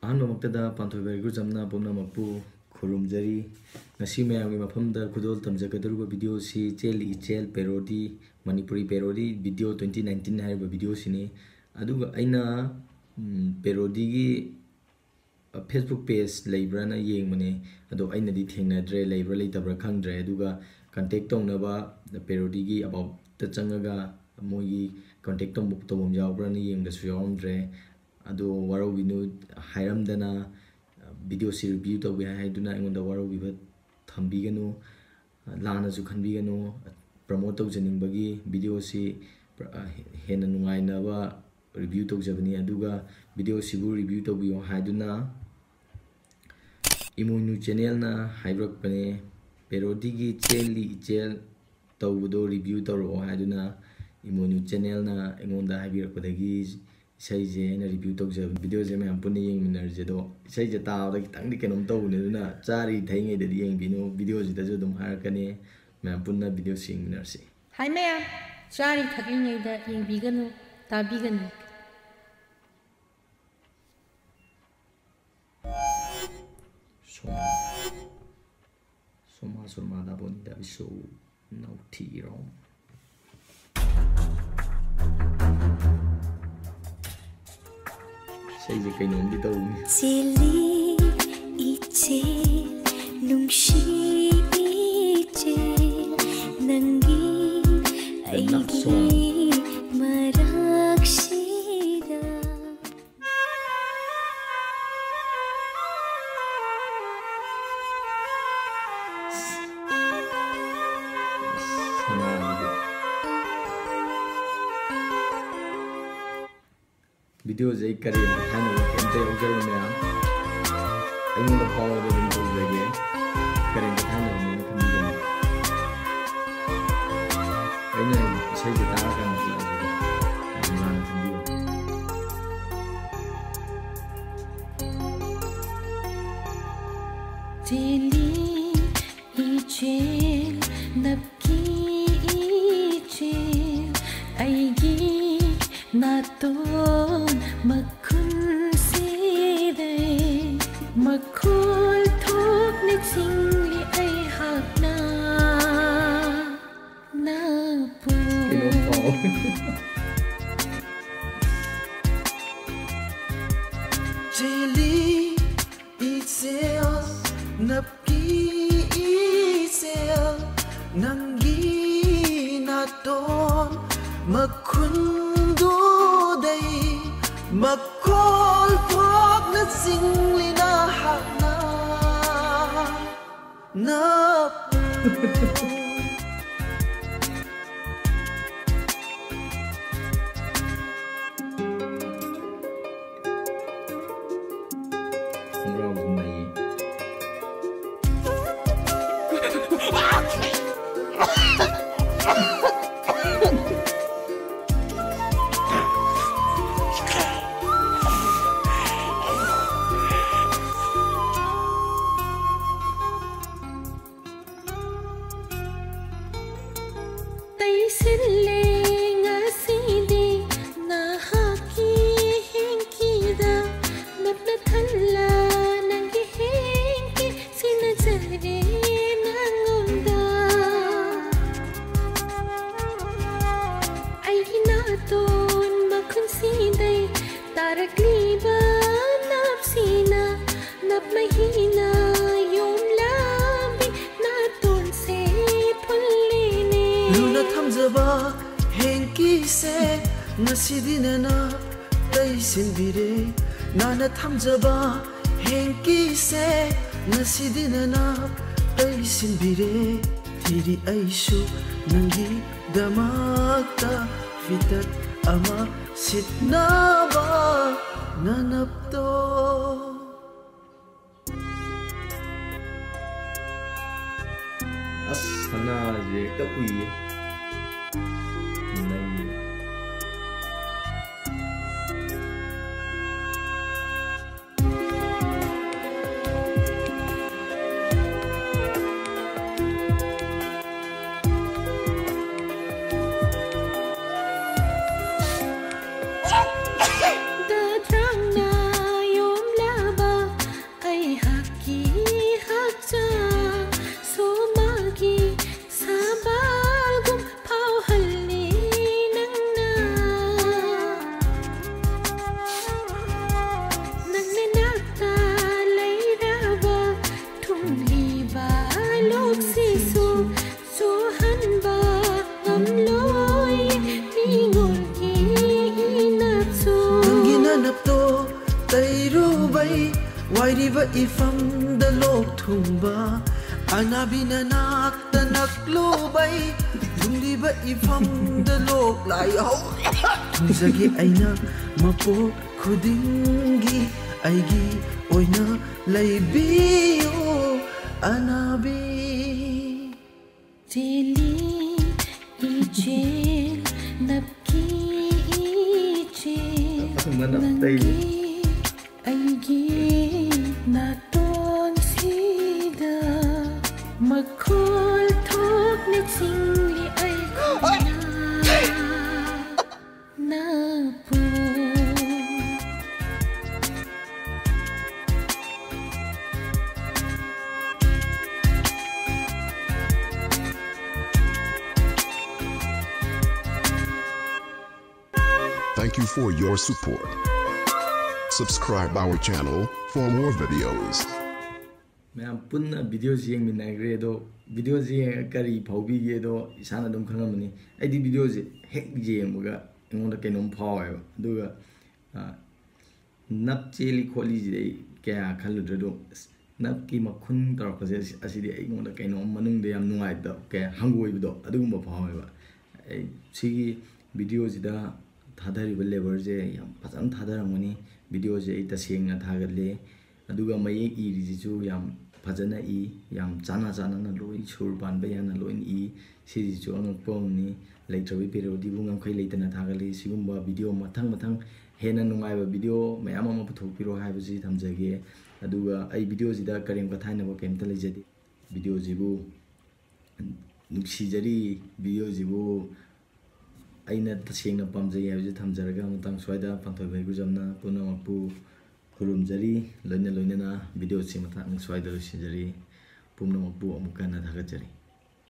ꯑꯍꯥꯟꯕꯃꯛꯇꯗ ꯄꯥꯟꯊꯣꯏꯕ ꯏꯒꯨꯖꯝꯅ ꯄꯨꯝꯅꯃꯛꯄꯨ ꯈꯨꯔꯨꯝꯖꯔꯤ ꯉꯁꯤ ꯃꯌꯥꯝꯒꯤ ꯃꯐꯝꯗ ꯈꯨꯗꯣꯜ ꯇꯝꯖꯒꯗꯧꯔꯤꯕ ꯚꯤꯗꯤꯑꯣꯁꯤ ꯆꯦꯜꯂꯤ ꯏꯆꯦꯜ ꯄꯦꯔꯣꯗꯤ ꯃꯅꯤꯄꯨꯔꯤ ꯄꯦꯔꯣꯗꯤ ꯚꯤꯗꯤꯑꯣ 2019 ꯍꯥꯏꯔꯤꯕ ꯚꯤꯗꯤꯑꯣꯁꯤꯅꯤ ꯑꯗꯨꯒ ꯑꯩꯅ ꯄꯦꯔꯣꯗꯤꯒꯤ ꯐꯦꯁꯕꯨꯛ ꯄꯦꯖ ꯂꯩꯕ꯭ꯔꯥꯅ ꯌꯦꯡꯕꯅꯦ ꯑꯗꯣ ꯑꯩꯅꯗꯤ ꯊꯦꯡꯅꯗ꯭ꯔꯦ ꯂꯩꯕ꯭ꯔꯥ ꯂꯩꯇꯕ꯭ꯔꯥ ꯈꯪꯗ꯭ꯔꯦ ꯑꯗꯨꯒ ꯀꯟꯇꯦꯛ ꯇꯧꯅꯕ ꯄꯦꯔꯣꯗꯤꯒꯤ ꯑꯕꯥꯎꯠꯇ ꯆꯪꯉꯒ ꯃꯣꯏꯒꯤ ꯀꯟꯇꯦꯛ ꯇꯧꯐꯝ ꯌꯥꯎꯕ꯭ꯔꯥꯅ ꯌꯦꯡꯕꯗꯁꯨ ꯌꯥꯎꯔꯝꯗ꯭ꯔꯦ ꯑꯗꯣ ꯋꯥꯔꯧꯕꯤꯅꯨ ꯍꯥꯏꯔꯝꯗꯅ ꯚꯤꯗꯤꯑꯣꯁꯤ ꯔꯤꯚ꯭ꯌꯨ ꯇꯧꯒꯦ ꯍꯥꯏꯗꯨꯅ ꯑꯩꯉꯣꯟꯗ ꯋꯥꯔꯧꯕꯤꯕ ꯊꯝꯕꯤꯒꯅꯨ ꯂꯥꯟꯅꯁꯨ ꯈꯟꯕꯤꯒꯅꯨ ꯄ꯭ꯔꯃꯣꯠ ꯇꯧꯖꯅꯤꯡꯕꯒꯤ ꯚꯤꯗꯤꯑꯣꯁꯤ ꯍꯦꯟꯅ ꯅꯨꯡꯉꯥꯏꯅꯕ ꯔꯤꯚ꯭ꯌꯨ ꯇꯧꯖꯕꯅꯤ ꯑꯗꯨꯒ ꯚꯤꯗꯤꯑꯣꯁꯤꯕꯨ ꯔꯤꯚ꯭ꯌꯨ ꯇꯧꯕꯤꯌꯣ ꯍꯥꯏꯗꯨꯅ ꯏꯃꯣꯏꯅꯨ ꯆꯦꯅꯦꯜꯅ ꯍꯥꯏꯔꯛꯄꯅꯦ ꯄꯦꯔꯣꯗꯤꯒꯤ ꯆꯦꯜꯂꯤ ꯏꯆꯦꯜ ꯇꯧꯕꯗꯣ ꯔꯤꯚ꯭ꯌू ꯇꯧꯔꯛꯑꯣ ꯍꯥꯏꯗꯨꯅ ꯏꯃꯣꯏꯅꯨ ꯆꯦꯅꯦꯜꯅ ꯑꯩꯉꯣꯟꯗ ꯍꯥꯏꯕꯤꯔꯛꯄꯗꯒꯤ ꯏꯁꯩꯁꯦ ꯑꯩꯅ ꯔꯤꯚ꯭ꯌू ꯇꯧꯖꯕꯅꯤ ꯚꯤꯗꯤꯑꯣꯁꯦ ꯃꯌꯥꯝ ꯄꯨꯟꯅ ꯌꯦꯡꯃꯤꯟꯅꯔꯁꯦ ꯑꯗꯣ ꯏꯁꯩꯁꯦ ꯇꯥꯕꯗ ꯈꯤꯇꯪꯗꯤ ꯀꯩꯅꯣꯝ ꯇꯧꯕꯅꯦ ꯑꯗꯨꯅ ꯆꯥꯔꯤ ꯊꯛꯏꯉꯩꯗꯗꯤ ꯌꯦꯡꯕꯤꯅꯨ ꯚꯤꯗꯤꯑꯣꯁꯤꯗꯁꯨ ꯑꯗꯨꯝ ꯍꯥꯏꯔꯛꯀꯅꯤ ꯃꯌꯥꯝ ꯄꯨꯟꯅ ꯚꯤꯗꯤꯑꯣꯁꯤ ꯌꯦꯡꯃꯤꯟꯅꯔꯁꯤ ꯍꯥꯏ ꯃꯌꯥꯝ ꯆꯥꯔꯤ ꯊꯛꯂꯤꯉꯩꯗ ꯌꯦꯡꯕꯤꯒꯅꯨ ꯇꯥꯕꯤꯒꯅꯨ Soma surmada bonda bisu nautiro Say je kainom di tau ni Chili iche nungshi iche nangi aigi marakshida Video jai kare na thana wa kente ujar me a ainu da power da dum to jage kare na thana wa ne khami da aina sai da ta kan la na khami Cheli ichel napki ichel aigi naton makun side makul thok ne chingli ai hakna na pu Chili ichel napki ichel nangi naton makun Makol thok na singli na hakna na Nasidina na taisin bire nana thamjaba henki se nasidina na taisin bire thiri aishu nangi damakta fitat ama sitnaba nanapto asana je kapui The drang na yom laba ꯂꯨꯕꯩ ꯋꯥꯏꯔꯤꯕ ꯏꯐꯝꯗ ꯂꯣꯛ ꯊꯨꯡꯕ ꯑꯅꯥꯕꯤꯅ ꯅꯥꯛꯇ ꯅꯛꯂꯨꯕꯩ ꯊꯨꯡꯂꯤꯕ ꯏꯐꯝꯗ ꯂꯣꯛ ꯂꯥꯏꯍꯧ ꯊꯨꯡꯖꯒꯦ ꯑꯩꯅ ꯃꯄꯣꯛ ꯈꯨꯗꯤꯡꯒꯤ ꯑꯩꯒꯤ ꯑꯣꯏꯅ ꯂꯩꯕꯤꯌꯨ ꯑꯅꯥꯕꯤ चेली इचेल नबकी इचेल नंगी अयगी नातोन सीदा मखोल थोक ने चिंगली अयखोना नापू Thank you for your support. Subscribe our channel for more videos. मैं पुन्ना वीडियो जी यंग मिनाग्रे दो वीडियो जी करी फाउबी गे दो इसाना दम खंगमनी आइदी वीडियो जी हेक जी यंगगा एंगोंदा केनोम फावे दुगा नप चेली खोली जी क्या खलुद्रदो नप की मखुन तरपसे असिदि एंगोंदा केनोम मनुंग दे याम नुंगाइ दो के हंगोइबदो अदुगुंबा फावेबा सिगी वीडियो जिदा थादरिबा लेबर जे याम फजन थादरंगनी वीडियो जे तसेंगना थागले अदुगा मयेक इरिजिजु याम फजना इ याम चाना चाना ना लोइ सुर बानबा याना लोइन इ सिजिजु अंगपोमनी लेत्रबि पेरोडी बुंगम खै लेतना थागले सिगुंबा वीडियो मथंग मथंग हेना नुंगाइबा वीडियो मयाम अमा पुथोकपिरो हाइबजी थमजगे अदुगा आई वीडियो जिदा करेम कथाइनबो केमता लेजदि वीडियो जिबु नुक्सिजरी वीडियो जिबु अइना तसेंगना पामजै हाइबजी थमजरगा मतंग स्वाइदा पंथोय गुजमना पुनमकपु खुरुमजरी लोइना लोइना वीडियो से मथांग स्वाइदा लोइसिजरी पुनमकपु अमुकना थागजरी।